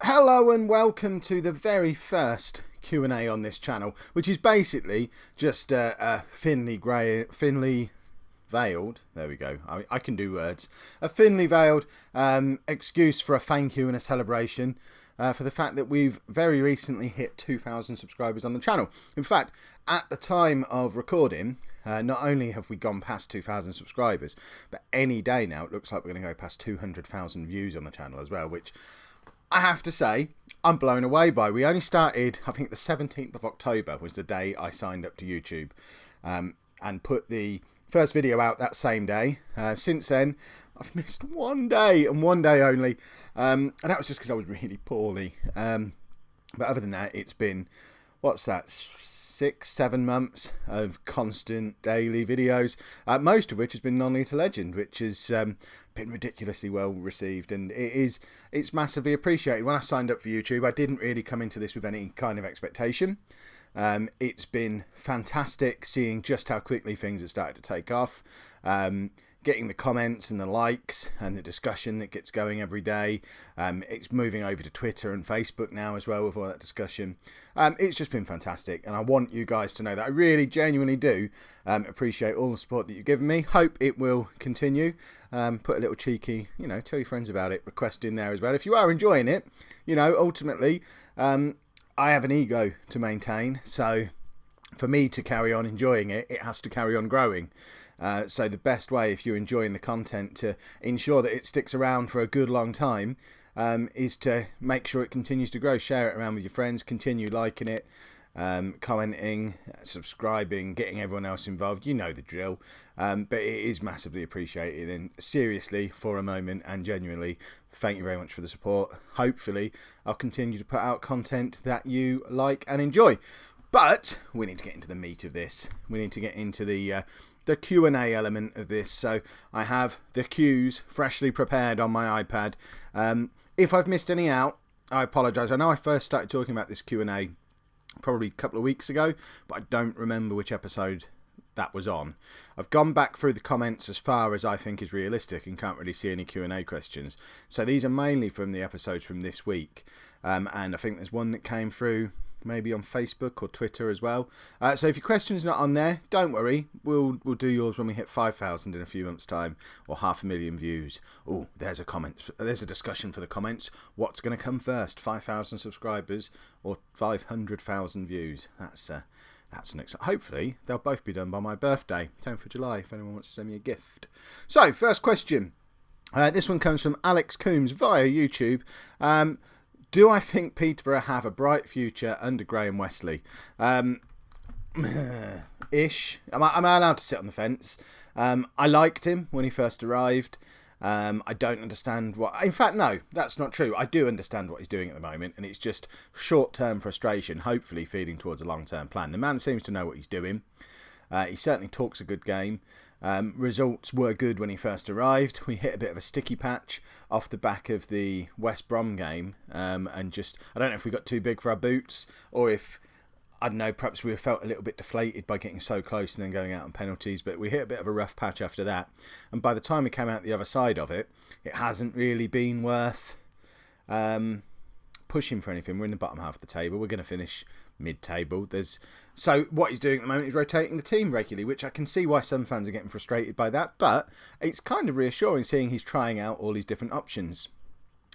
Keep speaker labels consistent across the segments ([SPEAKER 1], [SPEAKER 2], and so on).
[SPEAKER 1] Hello and welcome to the very first Q&A on this channel, which is basically just a thinly veiled, there we go, I can do words, a thinly veiled excuse for a thank you and a celebration for the fact that we've very recently hit 2,000 subscribers on the channel. In fact, at the time of recording, not only have we gone past 2,000 subscribers, but any day now it looks like we're going to go past 200,000 views on the channel as well, which I have to say, I'm blown away by. We only started, I think the 17th of October was the day I signed up to YouTube and put the first video out that same day. Since then, I've missed one day and one day only. And that was just because I was really poorly. But other than that, it's been, what's that, 6-7 months of constant daily videos, most of which has been non-lethal legend, which has been ridiculously well received, and it's massively appreciated. When I signed up for YouTube, I didn't really come into this with any kind of expectation. It's been fantastic seeing just how quickly things have started to take off. Getting the comments and the likes and the discussion that gets going every day. It's moving over to Twitter and Facebook now as well with all that discussion. It's just been fantastic, and I want you guys to know that I really genuinely do appreciate all the support that you've given me. Hope it will continue. Put a little cheeky, tell your friends about it, request in there as well. If you are enjoying it, ultimately, I have an ego to maintain, so for me to carry on enjoying it, it has to carry on growing. So the best way, if you're enjoying the content, to ensure that it sticks around for a good long time is to make sure it continues to grow. Share it around with your friends, continue liking it, commenting, subscribing, getting everyone else involved. You know the drill. But it is massively appreciated, and seriously, for a moment and genuinely, thank you very much for the support. Hopefully I'll continue to put out content that you like and enjoy. But we need to get into the meat of this. We need to get into the Q&A element of this. So I have the Qs freshly prepared on my iPad. If I've missed any out, I apologise. I know I first started talking about this Q&A probably a couple of weeks ago, but I don't remember which episode that was on. I've gone back through the comments as far as I think is realistic and can't really see any Q&A questions. So these are mainly from the episodes from this week. And I think there's one that came through maybe on Facebook or Twitter as well. So if your question's not on there, don't worry. We'll do yours when we hit 5,000 in a few months' time, or 500,000 views. Oh, there's a comment. There's a discussion for the comments. What's going to come first, 5,000 subscribers or 500,000 views? That's an hopefully they'll both be done by my birthday, 10th of July, if anyone wants to send me a gift. So, first question. This one comes from Alex Coombs via YouTube. Do I think Peterborough have a bright future under Graham Wesley? Ish. Am I allowed to sit on the fence? I liked him when he first arrived. I don't understand what... In fact, no, that's not true. I do understand what he's doing at the moment, and it's just short-term frustration, hopefully feeding towards a long-term plan. The man seems to know what he's doing. He certainly talks a good game. Results were good when he first arrived. We hit a bit of a sticky patch off the back of the West Brom game, and just, I don't know if we got too big for our boots, or if, I don't know, perhaps we felt a little bit deflated by getting so close and then going out on penalties, but we hit a bit of a rough patch after that, and by the time we came out the other side of it, it hasn't really been worth pushing for anything. We're in the bottom half of the table. We're going to finish mid-table. So what he's doing at the moment is rotating the team regularly, which I can see why some fans are getting frustrated by that, but it's kind of reassuring seeing he's trying out all these different options.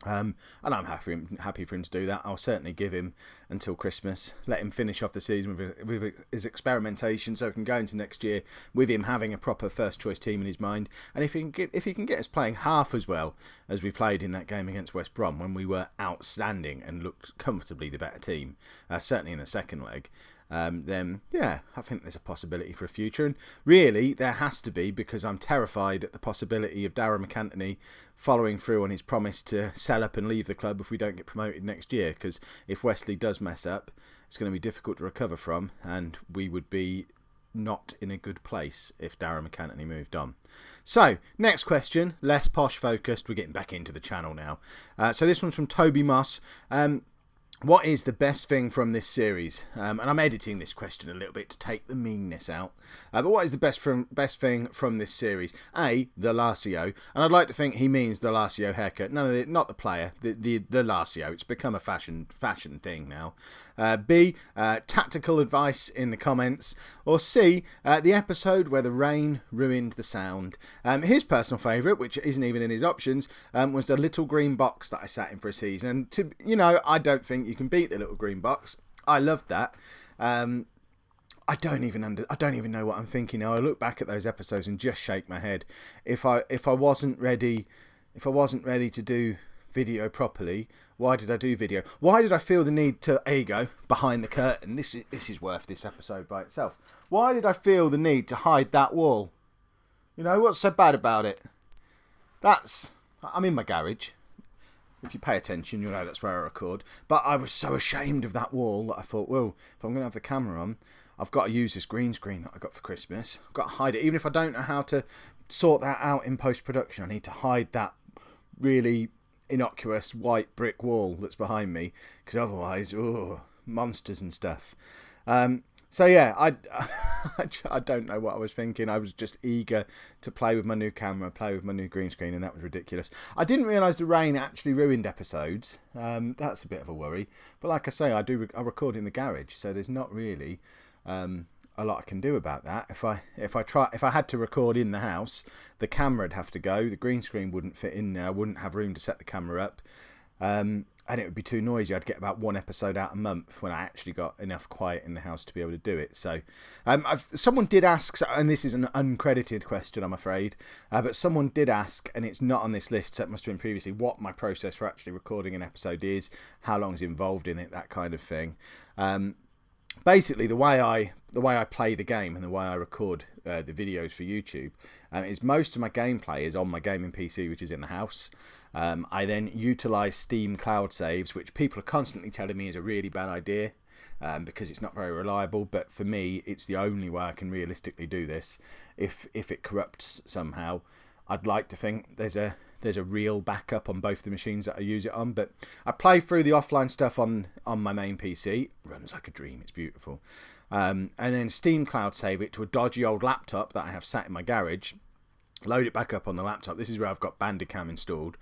[SPEAKER 1] And I'm happy for him to do that. I'll certainly give him until Christmas, let him finish off the season with his experimentation, so we can go into next year with him having a proper first choice team in his mind. And if he can get us playing half as well as we played in that game against West Brom, when we were outstanding and looked comfortably the better team, certainly in the second leg, then yeah, I think there's a possibility for a future. And really, there has to be, because I'm terrified at the possibility of Darragh McAntony following through on his promise to sell up and leave the club if we don't get promoted next year. Because if Wesley does mess up, it's going to be difficult to recover from, and we would be not in a good place if Darragh McAntony moved on. So, next question, less posh focused. We're getting back into the channel now. So this one's from Toby Moss. what is the best thing from this series? And I'm editing this question a little bit to take the meanness out. But what is the best thing from this series? A, the Lacio, and I'd like to think he means the Lacio haircut. No, not the player. The Lacio. It's become a fashion thing now. B, tactical advice in the comments. Or C, the episode where the rain ruined the sound. His personal favourite, which isn't even in his options, was the little green box that I sat in for a season. And I don't think you can beat the little green box. I loved that. I don't even know what I'm thinking now. I look back at those episodes and just shake my head. If I wasn't ready to do video properly, why did I do video? Why did I feel the need to, there you go, behind the curtain? This is worth this episode by itself. Why did I feel the need to hide that wall? What's so bad about it? I'm in my garage. If you pay attention, you'll know that's where I record. But I was so ashamed of that wall that I thought, well, if I'm going to have the camera on, I've got to use this green screen that I got for Christmas. I've got to hide it. Even if I don't know how to sort that out in post-production, I need to hide that really innocuous white brick wall that's behind me. Because otherwise, monsters and stuff. So yeah, I don't know what I was thinking. I was just eager to play with my new camera, play with my new green screen, and that was ridiculous. I didn't realise the rain actually ruined episodes. That's a bit of a worry. But like I say, I record in the garage, so there's not really a lot I can do about that. If I had to record in the house, the camera'd have to go. The green screen wouldn't fit in there. I wouldn't have room to set the camera up. And it would be too noisy. I'd get about one episode out a month when I actually got enough quiet in the house to be able to do it. So someone did ask, and this is an uncredited question, I'm afraid, but someone did ask, and it's not on this list, so it must have been previously, what my process for actually recording an episode is, how long's involved in it, that kind of thing. Basically, the way I play the game and the way I record the videos for YouTube is most of my gameplay is on my gaming PC, which is in the house. I then utilise Steam cloud saves, which people are constantly telling me is a really bad idea because it's not very reliable. But for me, it's the only way I can realistically do this. If it corrupts somehow, I'd like to think there's a real backup on both the machines that I use it on. But I play through the offline stuff on my main PC. It runs like a dream. It's beautiful. And then Steam cloud save it to a dodgy old laptop that I have sat in my garage. Load it back up on the laptop. This is where I've got Bandicam installed.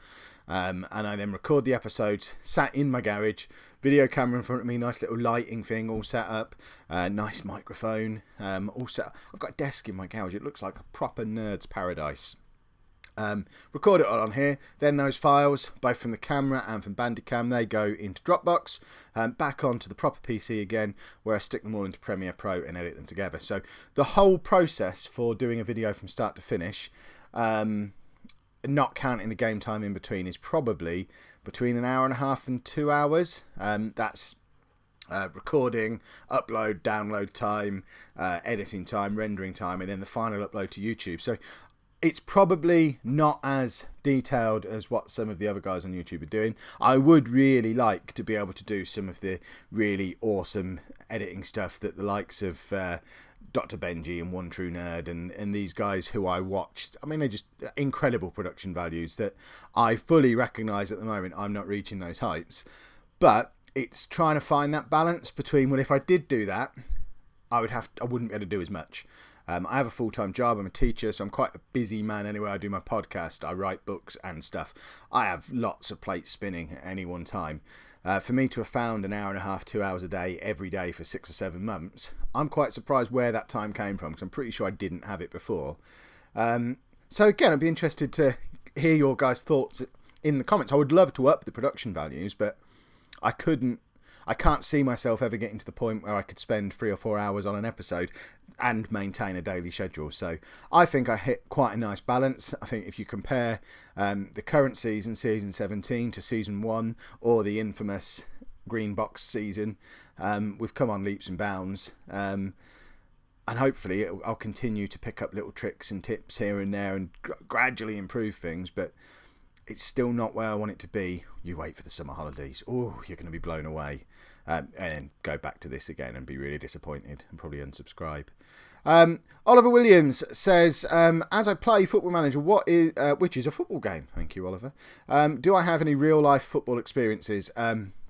[SPEAKER 1] And I then record the episodes, sat in my garage, video camera in front of me, nice little lighting thing all set up, nice microphone, all set up. I've got a desk in my garage. It looks like a proper nerd's paradise. Record it all on here. Then those files, both from the camera and from Bandicam, they go into Dropbox, back onto the proper PC again, where I stick them all into Premiere Pro and edit them together. So the whole process for doing a video from start to finish, not counting the game time in between, is probably between an hour and a half and 2 hours. That's recording, upload, download time, editing time, rendering time, and then the final upload to YouTube. So it's probably not as detailed as what some of the other guys on YouTube are doing. I would really like to be able to do some of the really awesome editing stuff that the likes of Dr. Benji and One True Nerd and these guys who I watched. I mean, they're just incredible production values that I fully recognise at the moment. I'm not reaching those heights. But it's trying to find that balance between, well, if I did do that, I wouldn't be able to do as much. I have a full-time job. I'm a teacher, so I'm quite a busy man anyway. I do my podcast, I write books and stuff. I have lots of plates spinning at any one time. For me to have found an hour and a half, 2 hours a day, every day for 6 or 7 months, I'm quite surprised where that time came from, because I'm pretty sure I didn't have it before. So again, I'd be interested to hear your guys' thoughts in the comments. I would love to up the production values, but I can't see myself ever getting to the point where I could spend 3 or 4 hours on an episode and maintain a daily schedule. So I think I hit quite a nice balance. I think if you compare the current season, season 17, to season 1, or the infamous Green Box season, we've come on leaps and bounds. And hopefully I'll continue to pick up little tricks and tips here and there and gradually improve things, but it's still not where I want it to be. You wait for the summer holidays. Oh, you're going to be blown away. And then go back to this again and be really disappointed and probably unsubscribe. Oliver Williams says, as I play Football Manager, which is a football game. Thank you, Oliver. Do I have any real life football experiences?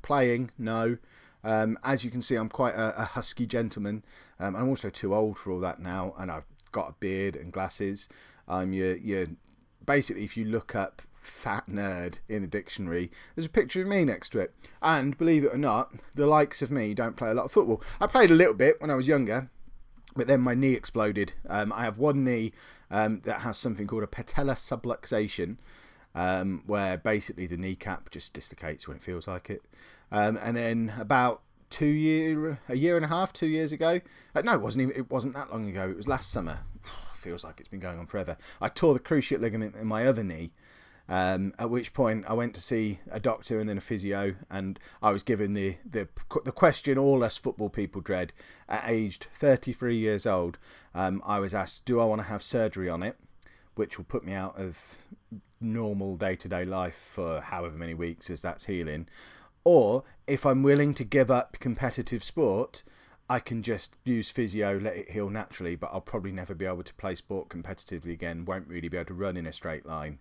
[SPEAKER 1] Playing, no. As you can see, I'm quite a husky gentleman. I'm also too old for all that now, and I've got a beard and glasses. You're basically, if you look up fat nerd in the dictionary, there's a picture of me next to it. And believe it or not, the likes of me don't play a lot of football. I played a little bit when I was younger, but then my knee exploded. I have one knee that has something called a patella subluxation, where basically the kneecap just dislocates when it feels like it. And then about a year and a half, 2 years ago. No, it wasn't that long ago. It was last summer. Feels like it's been going on forever. I tore the cruciate ligament in my other knee. At which point I went to see a doctor and then a physio, and I was given the question all us football people dread. At aged 33 years old, I was asked, do I want to have surgery on it, which will put me out of normal day-to-day life for however many weeks as that's healing, or if I'm willing to give up competitive sport, I can just use physio, let it heal naturally, but I'll probably never be able to play sport competitively again, won't really be able to run in a straight line.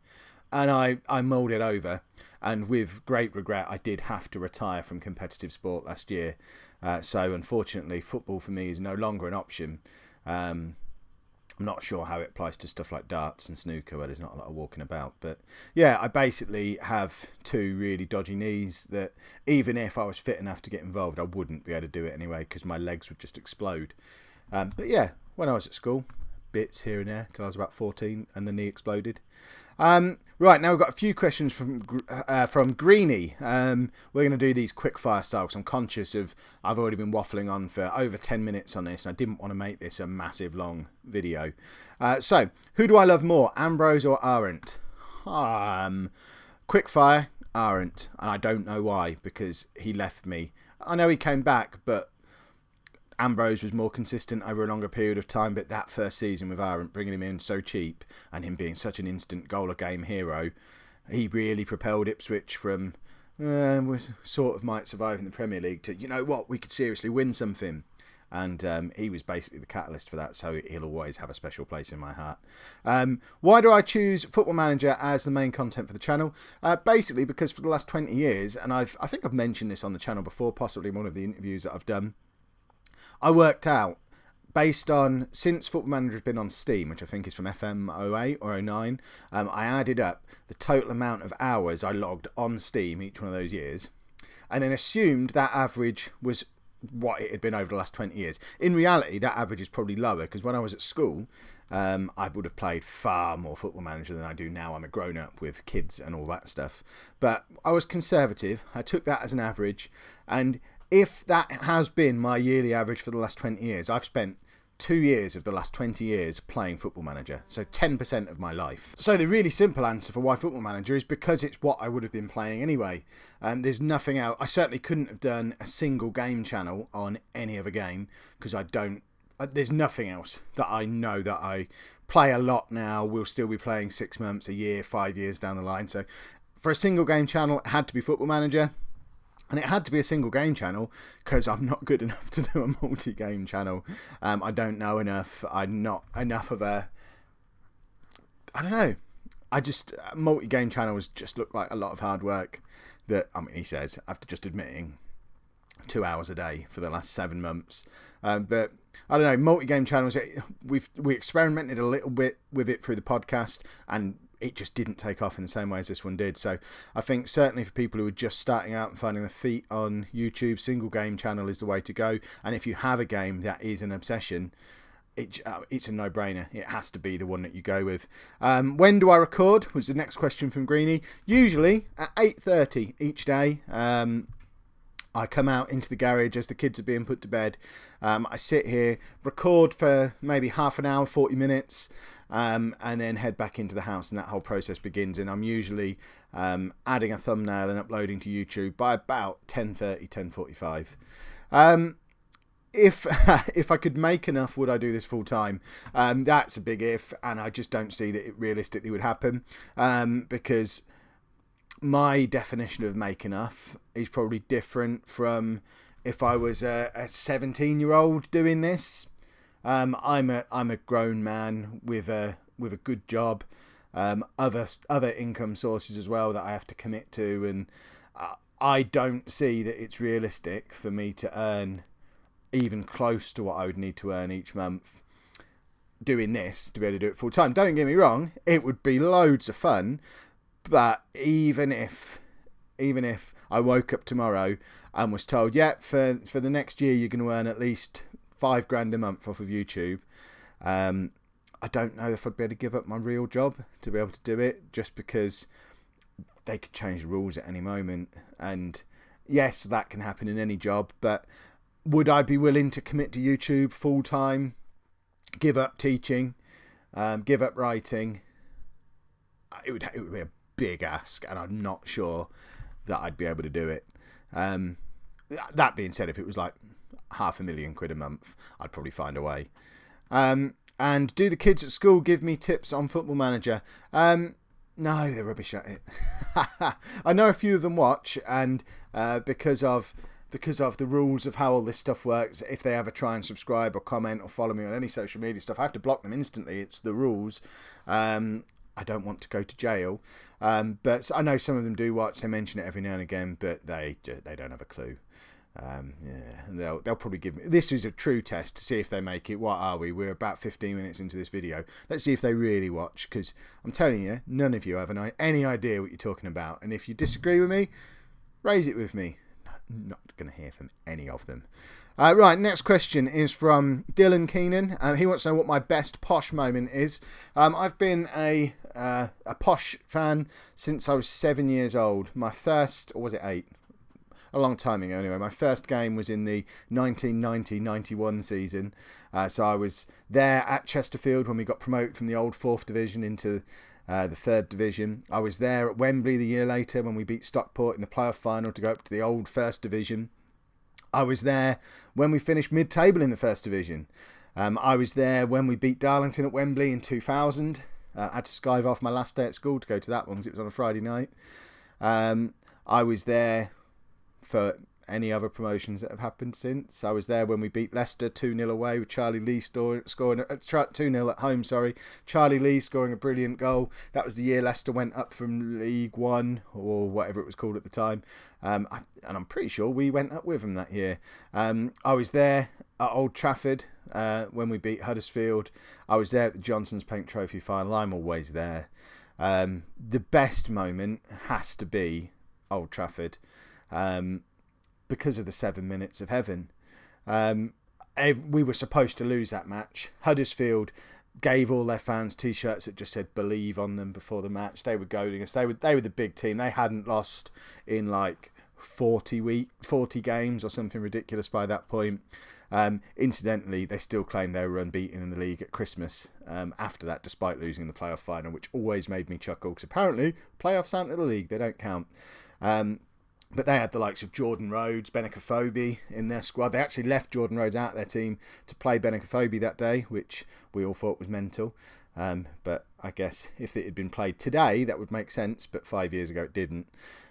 [SPEAKER 1] And I mulled it over, and with great regret, I did have to retire from competitive sport last year. So unfortunately, football for me is no longer an option. I'm not sure how it applies to stuff like darts and snooker, where there's not a lot of walking about. But yeah, I basically have two really dodgy knees that even if I was fit enough to get involved, I wouldn't be able to do it anyway because my legs would just explode. But yeah, when I was at school, bits here and there till I was about 14 and the knee exploded. Right, now we've got a few questions from Greenie. We're going to do these quick fire style because I'm conscious of I've already been waffling on for over 10 minutes on this and I didn't want to make this a massive long video. So, who do I love more, Ambrose or Arendt? Quick fire, Arendt, and I don't know why, because he left me. I know he came back, but Ambrose was more consistent over a longer period of time, but that first season with Arendt, bringing him in so cheap and him being such an instant goal-a-game hero, he really propelled Ipswich from we sort of might survive in the Premier League to, you know what, we could seriously win something. And he was basically the catalyst for that, so he'll always have a special place in my heart. Why do I choose Football Manager as the main content for the channel? Basically because for the last 20 years, and I think I've mentioned this on the channel before, possibly in one of the interviews that I've done, I worked out, based on, since Football Manager has been on Steam, which I think is from FM 08 or 09, I added up the total amount of hours I logged on Steam each one of those years, and then assumed that average was what it had been over the last 20 years. In reality, that average is probably lower, because when I was at school, I would have played far more Football Manager than I do now. I'm a grown-up with kids and all that stuff. But I was conservative. I took that as an average, and if that has been my yearly average for the last 20 years, I've spent 2 years of the last 20 years playing Football Manager, so 10% of my life. So the really simple answer for why Football Manager is because it's what I would have been playing anyway. There's nothing else. I certainly couldn't have done a single game channel on any other game, because there's nothing else that I know that I play a lot now, will still be playing 6 months, a year, 5 years down the line. So for a single game channel, it had to be Football Manager. And it had to be a single game channel because I'm not good enough to do a multi-game channel. I don't know enough. I'm not enough of a... I don't know. Multi-game channels just look like a lot of hard work that, I mean, he says, after just admitting 2 hours a day for the last 7 months. But I don't know, multi-game channels, we experimented a little bit with it through the podcast, and it just didn't take off in the same way as this one did. So I think certainly for people who are just starting out and finding their feet on YouTube, single game channel is the way to go. And if you have a game that is an obsession, it's a no-brainer. It has to be the one that you go with. When do I record was the next question from Greenie. Usually at 8:30 each day. I come out into the garage as the kids are being put to bed. I sit here, record for maybe half an hour, 40 minutes, and then head back into the house, and that whole process begins. And I'm usually adding a thumbnail and uploading to YouTube by about 10:30, 10:45. If I could make enough, would I do this full time? That's a big if, and I just don't see that it realistically would happen, because my definition of make enough is probably different from if I was a 17-year-old doing this. I'm a grown man with a good job, other income sources as well that I have to commit to, and I don't see that it's realistic for me to earn even close to what I would need to earn each month doing this to be able to do it full time. Don't get me wrong, it would be loads of fun, but even if I woke up tomorrow and was told, yeah, for the next year you're going to earn at least $5,000 a month off of YouTube, I don't know if I'd be able to give up my real job to be able to do it, just because they could change the rules at any moment. And yes, that can happen in any job, but would I be willing to commit to YouTube full time, give up teaching, give up writing? It would be a big ask, and I'm not sure that I'd be able to do it. That being said, if it was like £500,000 a month, I'd probably find a way. And do the kids at school give me tips on Football Manager? No, they're rubbish at it. I know a few of them watch, and because of the rules of how all this stuff works, if they ever try and subscribe or comment or follow me on any social media stuff, I have to block them instantly. It's the rules. I don't want to go to jail. But I know some of them do watch. They mention it every now and again, but they don't have a clue. And they'll probably give me... This is a true test to see if they make it. What are we? We're about 15 minutes into this video. Let's see if they really watch, because I'm telling you, none of you have any idea what you're talking about. And if you disagree with me, raise it with me. Not going to hear from any of them. Right, next question is from Dylan Keenan. He wants to know what my best posh moment is. I've been a posh fan since I was 7 years old. My first, or was it 8? A long time ago anyway. My first game was in the 1990-91 season. So I was there at Chesterfield when we got promoted from the old 4th Division into the 3rd Division. I was there at Wembley the year later when we beat Stockport in the playoff final to go up to the old 1st Division. I was there when we finished mid-table in the 1st Division. I was there when we beat Darlington at Wembley in 2000. I had to skive off my last day at school to go to that one because it was on a Friday night. I was there for any other promotions that have happened since. I was there when we beat Leicester 2-0 away with Charlie Lee scoring 2-0 at home, sorry. Charlie Lee scoring a brilliant goal. That was the year Leicester went up from League One, or whatever it was called at the time. And I'm pretty sure we went up with them that year. I was there at Old Trafford when we beat Huddersfield. I was there at the Johnson's Paint Trophy final. I'm always there. The best moment has to be Old Trafford. Because of the 7 minutes of heaven. We were supposed to lose that match. Huddersfield gave all their fans T-shirts that just said "Believe" on them before the match. They were goading us. They were the big team. They hadn't lost in like 40 games or something ridiculous by that point. Incidentally, they still claim they were unbeaten in the league at Christmas after that, despite losing the playoff final, which always made me chuckle, because apparently playoffs aren't in the league. They don't count. But they had the likes of Jordan Rhodes, Benakofobi in their squad. They actually left Jordan Rhodes out of their team to play Benakofobi that day, which we all thought was mental. But I guess if it had been played today, that would make sense. But 5 years ago, it didn't.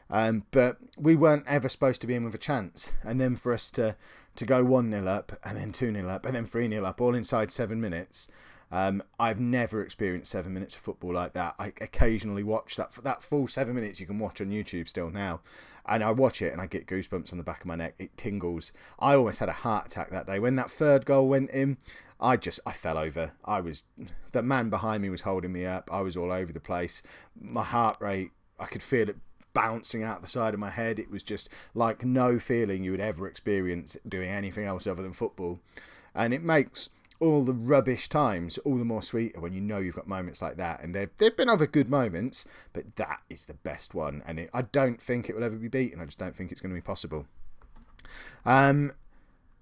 [SPEAKER 1] But we weren't ever supposed to be in with a chance. And then for us to go 1-0 up, and then 2-0 up, and then 3-0 up, all inside 7 minutes. I've never experienced 7 minutes of football like that. I occasionally watch that full 7 minutes you can watch on YouTube still now, and I watch it and I get goosebumps on the back of my neck. It tingles. I almost had a heart attack that day when that third goal went in. I fell over. The man behind me was holding me up. I was all over the place. My heart rate, I could feel it bouncing out the side of my head. It was just like no feeling you would ever experience doing anything else other than football, and it makes all the rubbish times all the more sweeter when you know you've got moments like that. And there've been other good moments, but that is the best one, and I don't think it will ever be beaten. I just don't think it's going to be possible.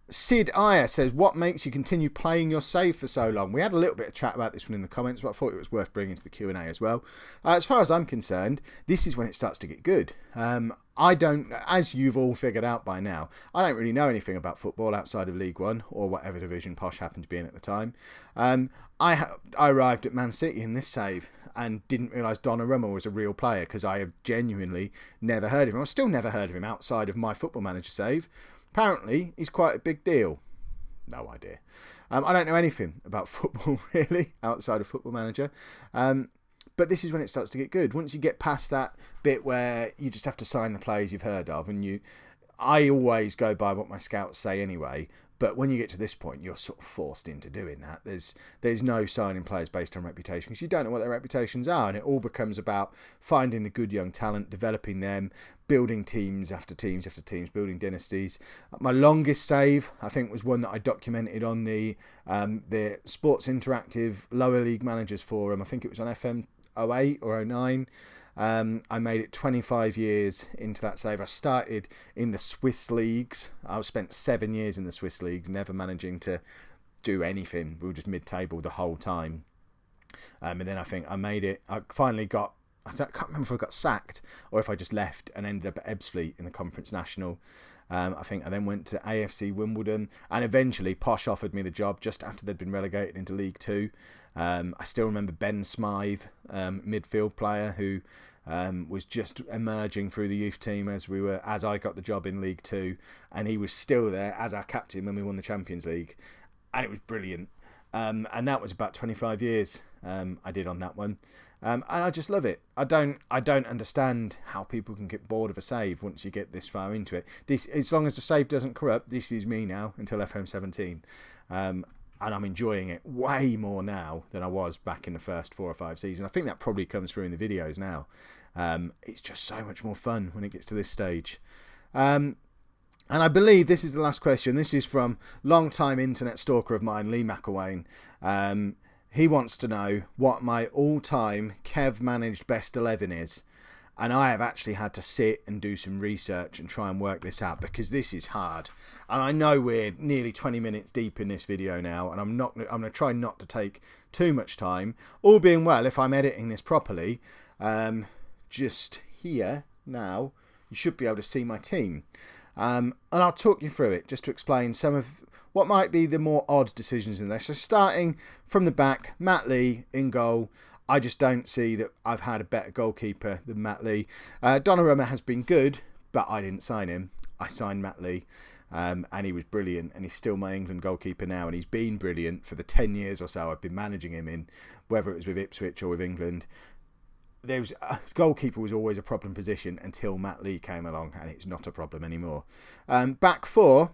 [SPEAKER 1] Sid Aya says, what makes you continue playing your save for so long? We had a little bit of chat about this one in the comments, but I thought it was worth bringing to the Q&A as well. As far as I'm concerned, this is when it starts to get good. I don't, as you've all figured out by now, I don't really know anything about football outside of League One or whatever division Posh happened to be in at the time. I arrived at Man City in this save and didn't realise Donnarumma was a real player, because I have genuinely never heard of him. I've still never heard of him outside of my Football Manager save. Apparently, he's quite a big deal. No idea. I don't know anything about football, really, outside of Football Manager. But this is when it starts to get good. Once you get past that bit where you just have to sign the players you've heard of, and I always go by what my scouts say anyway. But when you get to this point, you're sort of forced into doing that. There's no signing players based on reputation, because you don't know what their reputations are, and it all becomes about finding the good young talent, developing them, building teams after teams after teams, building dynasties. My longest save, I think, was one that I documented on the Sports Interactive Lower League Managers Forum. I think it was on FM 08 or 09. I made it 25 years into that save. I started in the Swiss leagues. I spent 7 years in the Swiss leagues, never managing to do anything. We were just mid-table the whole time. And then I think I made it. I finally got, can't remember if I got sacked or if I just left and ended up at Ebbsfleet in the Conference National. I think I then went to AFC Wimbledon, and eventually Posh offered me the job just after they'd been relegated into League Two. I still remember Ben Smythe, midfield player who was just emerging through the youth team as I got the job in League Two, and he was still there as our captain when we won the Champions League, and it was brilliant. And that was about 25 years I did on that one. And I just love it. I don't understand how people can get bored of a save once you get this far into it. As long as the save doesn't corrupt, this is me now until FM 17. And I'm enjoying it way more now than I was back in the first 4 or 5 seasons. I think that probably comes through in the videos now. It's just so much more fun when it gets to this stage. And I believe this is the last question. This is from long-time internet stalker of mine, Lee McElwain. He wants to know what my all-time Kev-managed best 11 is. And I have actually had to sit and do some research and try and work this out, because this is hard. And I know we're nearly 20 minutes deep in this video now, and I'm going to try not to take too much time. All being well, if I'm editing this properly, just here now, you should be able to see my team. And I'll talk you through it just to explain some of what might be the more odd decisions in there. So starting from the back, Matt Lee in goal. I just don't see that I've had a better goalkeeper than Matt Lee. Donnarumma has been good, but I didn't sign him. I signed Matt Lee, and he was brilliant, and he's still my England goalkeeper now, and he's been brilliant for the 10 years or so I've been managing him in, whether it was with Ipswich or with England. Goalkeeper was always a problem position until Matt Lee came along, and it's not a problem anymore. Back four,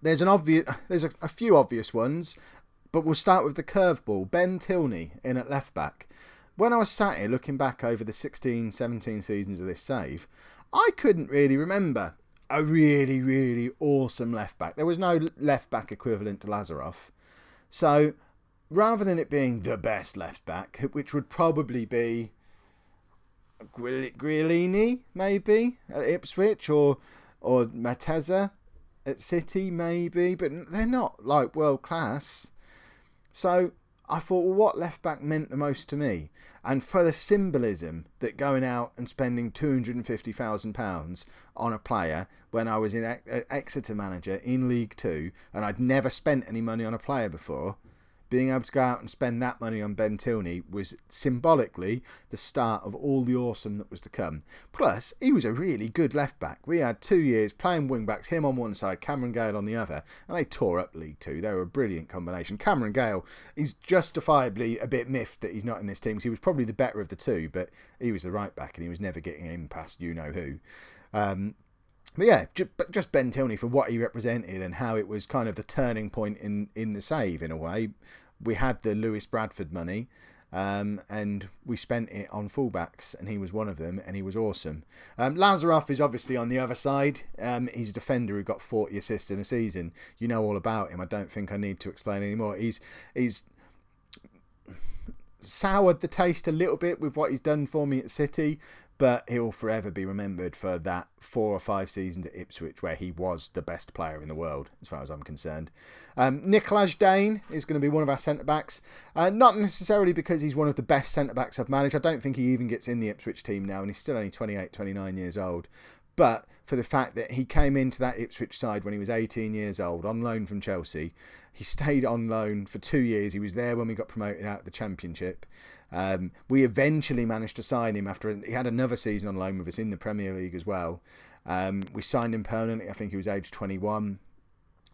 [SPEAKER 1] there's a few obvious ones, but we'll start with the curveball. Ben Tilney in at left back. When I was sat here looking back over the 16, 17 seasons of this save, I couldn't really remember a really, really awesome left back. There was no left back equivalent to Lazaroff. So rather than it being the best left back, which would probably be Griellini, maybe, at Ipswich, or Mateza at City, maybe, but they're not like world class. So I thought, well, what left back meant the most to me? And for the symbolism that going out and spending £250,000 on a player when I was in Exeter manager in League Two, and I'd never spent any money on a player before, being able to go out and spend that money on Ben Tilney was symbolically the start of all the awesome that was to come. Plus, he was a really good left back. We had 2 years playing wing backs, him on one side, Cameron Gale on the other, and they tore up League Two. They were a brilliant combination. Cameron Gale is justifiably a bit miffed that he's not in this team, because he was probably the better of the two, but he was the right back and he was never getting in past you-know-who. But yeah, just Ben Tilney for what he represented and how it was kind of the turning point in the save, in a way. We had the Lewis Bradford money, and we spent it on fullbacks, and he was one of them, and he was awesome. Lazaroff is obviously on the other side. He's a defender who got 40 assists in a season. You know all about him. I don't think I need to explain anymore. He's soured the taste a little bit with what he's done for me at City, but he'll forever be remembered for that 4 or 5 seasons at Ipswich where he was the best player in the world, as far as I'm concerned. Nicolas Dane is going to be one of our centre-backs. Not necessarily because he's one of the best centre-backs I've managed. I don't think he even gets in the Ipswich team now, and he's still only 28, 29 years old. But for the fact that he came into that Ipswich side when he was 18 years old, on loan from Chelsea. He stayed on loan for 2 years. He was there when we got promoted out of the Championship. We eventually managed to sign him after he had another season on loan with us in the Premier League as well. We signed him permanently. I think he was age 21.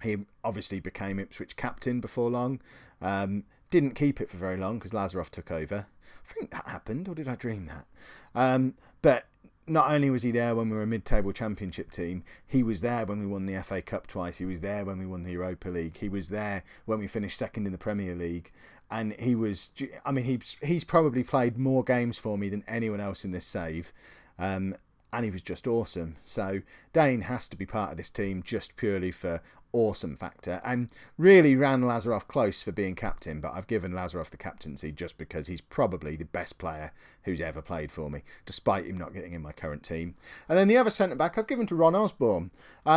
[SPEAKER 1] He obviously became Ipswich captain before long. Didn't keep it for very long because Lazaroff took over. I think that happened, or did I dream that? But not only was he there when we were a mid-table championship team, he was there when we won the FA Cup twice. He was there when we won the Europa League. He was there when we finished second in the Premier League. And he was, I mean, he's probably played more games for me than anyone else in this save. And he was just awesome. So Dane has to be part of this team just purely for awesome factor, and really ran Lazaroff close for being captain, but I've given Lazaroff the captaincy just because he's probably the best player who's ever played for me, despite him not getting in my current team. And then the other centre-back I've given to Ron Osborne,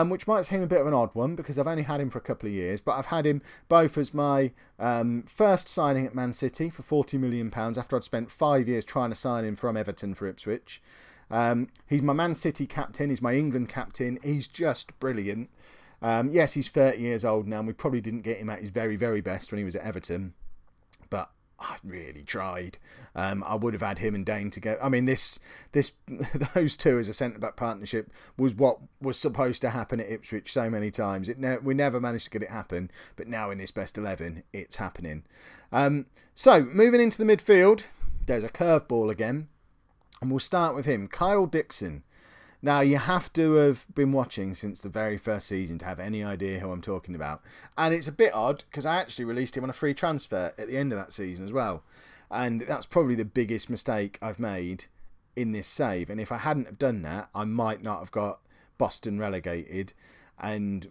[SPEAKER 1] which might seem a bit of an odd one because I've only had him for a couple of years, but I've had him both as my first signing at Man City for £40 million after I'd spent 5 years trying to sign him from Everton for Ipswich. He's my Man City captain, he's my England captain, he's just brilliant. Yes, he's 30 years old now, and we probably didn't get him at his very, very best when he was at Everton, but I really tried. I would have had him and Dane together. I mean, those two as a centre-back partnership was what was supposed to happen at Ipswich so many times. We never managed to get it happen, but now in this best 11, it's happening. So, moving into the midfield, there's a curveball again, and we'll start with him, Kyle Dixon. Now, you have to have been watching since the very first season to have any idea who I'm talking about. And it's a bit odd because I actually released him on a free transfer at the end of that season as well. And that's probably the biggest mistake I've made in this save. And if I hadn't have done that, I might not have got Boston relegated. And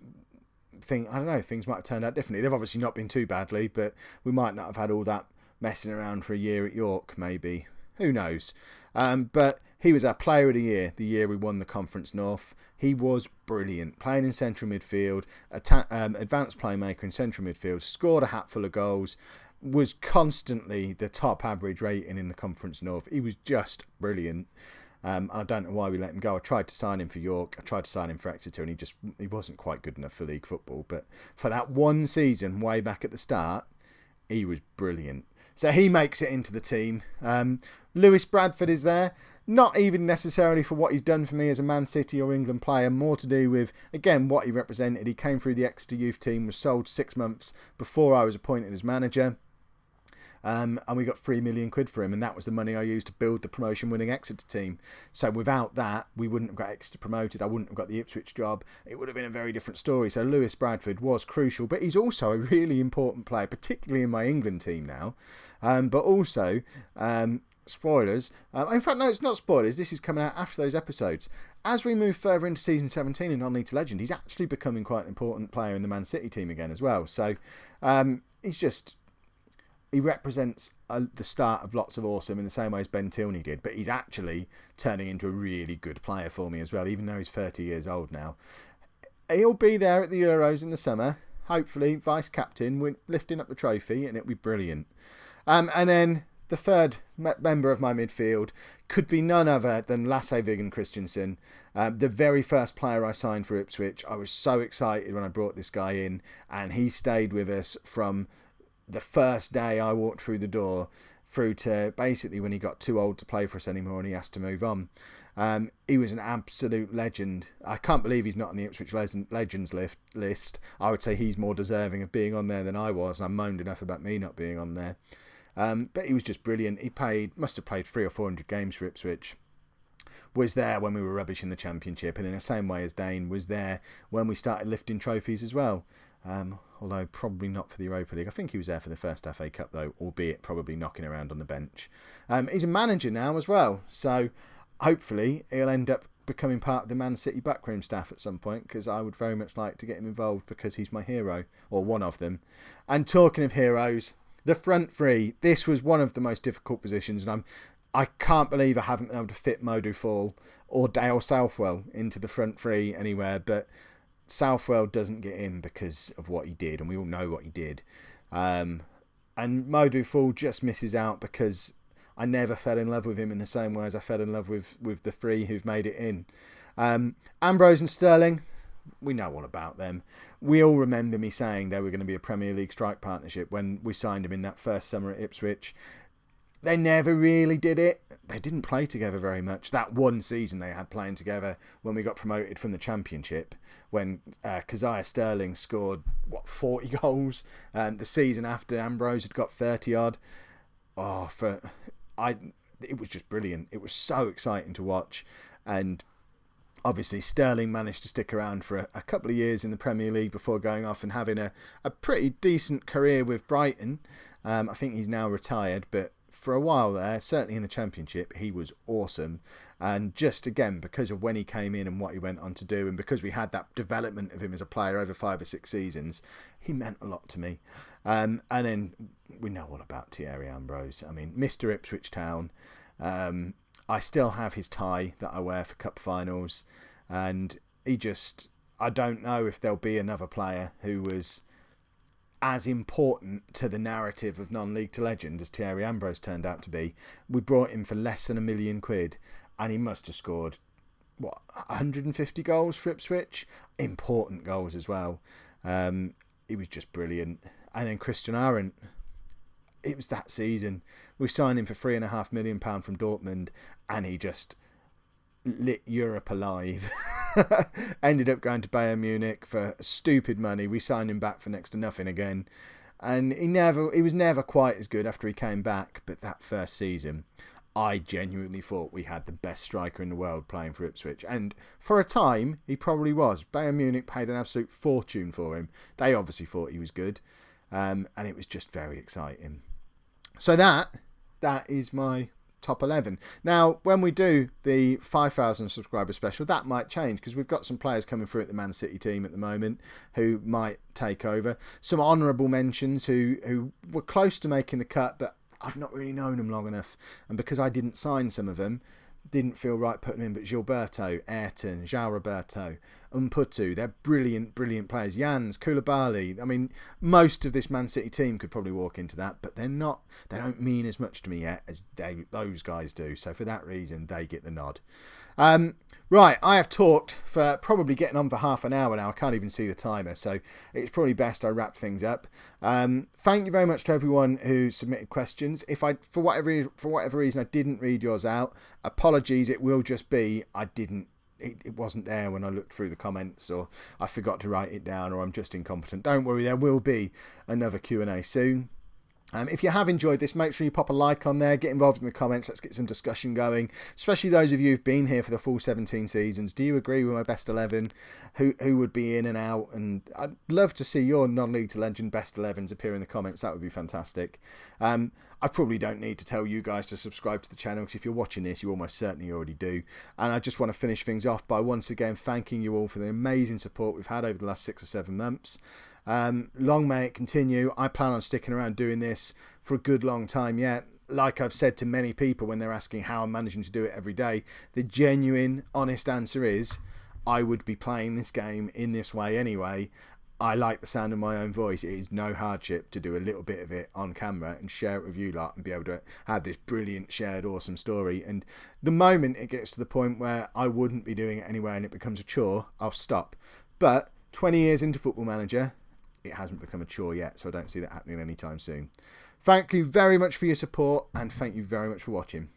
[SPEAKER 1] I don't know, things might have turned out differently. They've obviously not been too badly, but we might not have had all that messing around for a year at York, maybe. Who knows? But he was our player of the year we won the Conference North. He was brilliant, playing in central midfield, advanced playmaker in central midfield, scored a hatful of goals, was constantly the top average rating in the Conference North. He was just brilliant. I don't know why we let him go. I tried to sign him for York, I tried to sign him for Exeter, and he wasn't quite good enough for league football. But for that one season, way back at the start, he was brilliant. So he makes it into the team. Lewis Bradford is there. Not even necessarily for what he's done for me as a Man City or England player, more to do with, again, what he represented. He came through the Exeter youth team, was sold 6 months before I was appointed as manager. And we got £3 million for him, and that was the money I used to build the promotion-winning Exeter team. So without that, we wouldn't have got Exeter promoted. I wouldn't have got the Ipswich job. It would have been a very different story. So Lewis Bradford was crucial, but he's also a really important player, particularly in my England team now. But also, spoilers. In fact, no, it's not spoilers. This is coming out after those episodes. As we move further into season 17 in Non-League to Legend, he's actually becoming quite an important player in the Man City team again as well. So he represents the start of lots of awesome in the same way as Ben Tilney did, but he's actually turning into a really good player for me as well, even though he's 30 years old now. He'll be there at the Euros in the summer, hopefully vice captain, we're lifting up the trophy, and it'll be brilliant. And then the third member of my midfield could be none other than Lasse Viggen Christensen, the very first player I signed for Ipswich. I was so excited when I brought this guy in, and he stayed with us from the first day I walked through the door through to basically when he got too old to play for us anymore and he has to move on. He was an absolute legend. I can't believe he's not on the Ipswich Legends list. I would say he's more deserving of being on there than I was, and I moaned enough about me not being on there. But he was just brilliant. He must have played 300 or 400 games for Ipswich. Was there when we were rubbish in the Championship, and in the same way as Dane, was there when we started lifting trophies as well. Although probably not for the Europa League. I think he was there for the first FA Cup though, albeit probably knocking around on the bench. He's a manager now as well, so hopefully he'll end up becoming part of the Man City backroom staff at some point, because I would very much like to get him involved because he's my hero, or one of them. And talking of heroes, the front three. This was one of the most difficult positions, and I can't believe I haven't been able to fit Modu Fall or Dale Southwell into the front three anywhere, but Southwell doesn't get in because of what he did, and we all know what he did. And Modu Fall just misses out because I never fell in love with him in the same way as I fell in love with the three who've made it in. Ambrose and Sterling, we know all about them. We all remember me saying they were going to be a Premier League strike partnership when we signed him in that first summer at Ipswich. They never really did it. They didn't play together very much. That one season they had playing together when we got promoted from the Championship, when Keziah Sterling scored, 40 goals. The season after, Ambrose had got 30 odd. It was just brilliant. It was so exciting to watch. And obviously Sterling managed to stick around for a couple of years in the Premier League before going off and having a pretty decent career with Brighton. I think he's now retired, but for a while there, certainly in the Championship, he was awesome. And just again, because of when he came in and what he went on to do, and because we had that development of him as a player over 5 or 6 seasons, he meant a lot to me. And then we know all about Thierry Ambrose. I mean, Mr. Ipswich Town. I still have his tie that I wear for cup finals. And I don't know if there'll be another player who was as important to the narrative of non-league to legend as Thierry Ambrose turned out to be. We brought him for less than £1 million, and he must have scored 150 goals for Ipswich, important goals as well. He was just brilliant. And then Christian Arendt, it was that season. We signed him for £3.5 million from Dortmund, and he just lit Europe alive. Ended up going to Bayern Munich for stupid money. We signed him back for next to nothing again, and he was never quite as good after he came back. But that first season, I genuinely thought we had the best striker in the world playing for Ipswich, and for a time he probably was. Bayern Munich paid an absolute fortune for him. They obviously thought he was good, and it was just very exciting. So that is my top 11. Now, when we do the 5,000 subscriber special, that might change because we've got some players coming through at the Man City team at the moment who might take over. Some honourable mentions who were close to making the cut, but I've not really known them long enough. And because I didn't sign some of them, didn't feel right putting them in. But Gilberto, Ayrton, João Roberto, Umputu, they're brilliant, brilliant players. Jans, Koulibaly. I mean, most of this Man City team could probably walk into that, but they're not. They don't mean as much to me yet as those guys do. So for that reason, they get the nod. Right, I have talked for probably getting on for half an hour now. I can't even see the timer, so it's probably best I wrap things up. Thank you very much to everyone who submitted questions. If I, for whatever reason, I didn't read yours out, apologies. It will just be it wasn't there when I looked through the comments, or I forgot to write it down, or I'm just incompetent. Don't worry, there will be another Q&A soon. If you have enjoyed this, make sure you pop a like on there, get involved in the comments, let's get some discussion going, especially those of you who've been here for the full 17 seasons. Do you agree with my best 11? Who would be in and out? And I'd love to see your non-league to legend best 11s appear in the comments. That would be fantastic. I probably don't need to tell you guys to subscribe to the channel, because if you're watching this, you almost certainly already do. And I just want to finish things off by once again thanking you all for the amazing support we've had over the last 6 or 7 months. Long may it continue. I plan on sticking around doing this for a good long time yet. Like I've said to many people when they're asking how I'm managing to do it every day, the genuine, honest answer is I would be playing this game in this way anyway. I like the sound of my own voice. It is no hardship to do a little bit of it on camera and share it with you lot and be able to have this brilliant, shared, awesome story. And the moment it gets to the point where I wouldn't be doing it anyway and it becomes a chore, I'll stop. But 20 years into Football Manager, it hasn't become a chore yet, so I don't see that happening anytime soon. Thank you very much for your support, and thank you very much for watching.